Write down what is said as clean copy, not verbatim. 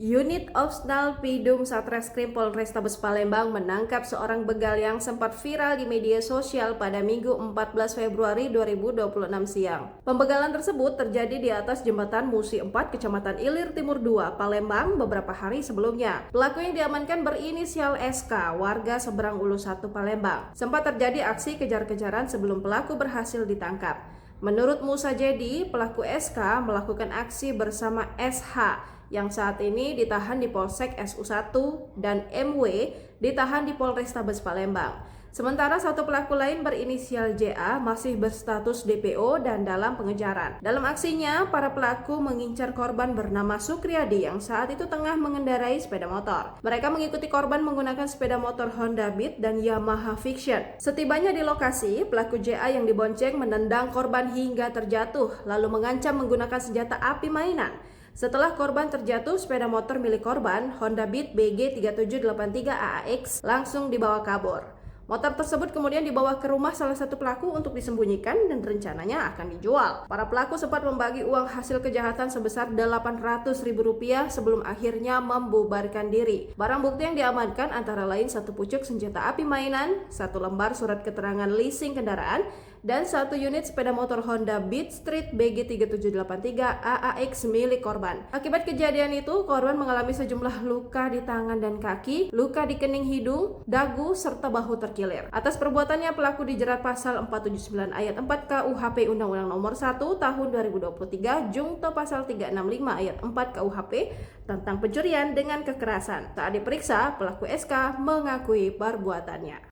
Unit Opsnal Pidum Satreskrim Polrestabes Palembang menangkap seorang begal yang sempat viral di media sosial pada Minggu 14 Februari 2026 siang. Pembegalan tersebut terjadi di atas jembatan Musi 4, Kecamatan Ilir Timur 2, Palembang beberapa hari sebelumnya. Pelaku yang diamankan berinisial SK, warga Seberang Ulu 1 Palembang. Sempat terjadi aksi kejar-kejaran sebelum pelaku berhasil ditangkap. Menurut Musa Jadi, pelaku SK melakukan aksi bersama SH yang saat ini ditahan di Polsek SU1 dan MW ditahan di Polrestabes Palembang. Sementara satu pelaku lain berinisial JA masih berstatus DPO dan dalam pengejaran. Dalam aksinya, para pelaku mengincar korban bernama Sukriyadi yang saat itu tengah mengendarai sepeda motor. Mereka mengikuti korban menggunakan sepeda motor Honda Beat dan Yamaha Fiction. Setibanya di lokasi, pelaku JA yang dibonceng menendang korban hingga terjatuh, lalu mengancam menggunakan senjata api mainan. Setelah korban terjatuh, sepeda motor milik korban, Honda Beat BG3783 AAX, langsung dibawa kabur. Motor tersebut kemudian dibawa ke rumah salah satu pelaku untuk disembunyikan dan rencananya akan dijual. Para pelaku sempat membagi uang hasil kejahatan sebesar Rp800.000 sebelum akhirnya membubarkan diri. Barang bukti yang diamankan antara lain satu pucuk senjata api mainan, satu lembar surat keterangan leasing kendaraan, dan satu unit sepeda motor Honda Beat Street BG3783 AAX milik korban. Akibat kejadian itu, korban mengalami sejumlah luka di tangan dan kaki, luka di kening hidung, dagu, serta bahu terkilir. Atas perbuatannya, pelaku dijerat pasal 479 ayat 4 KUHP Undang-Undang Nomor 1 Tahun 2023 Jungto pasal 365 ayat 4 KUHP tentang pencurian dengan kekerasan. Saat diperiksa, pelaku SK mengakui perbuatannya.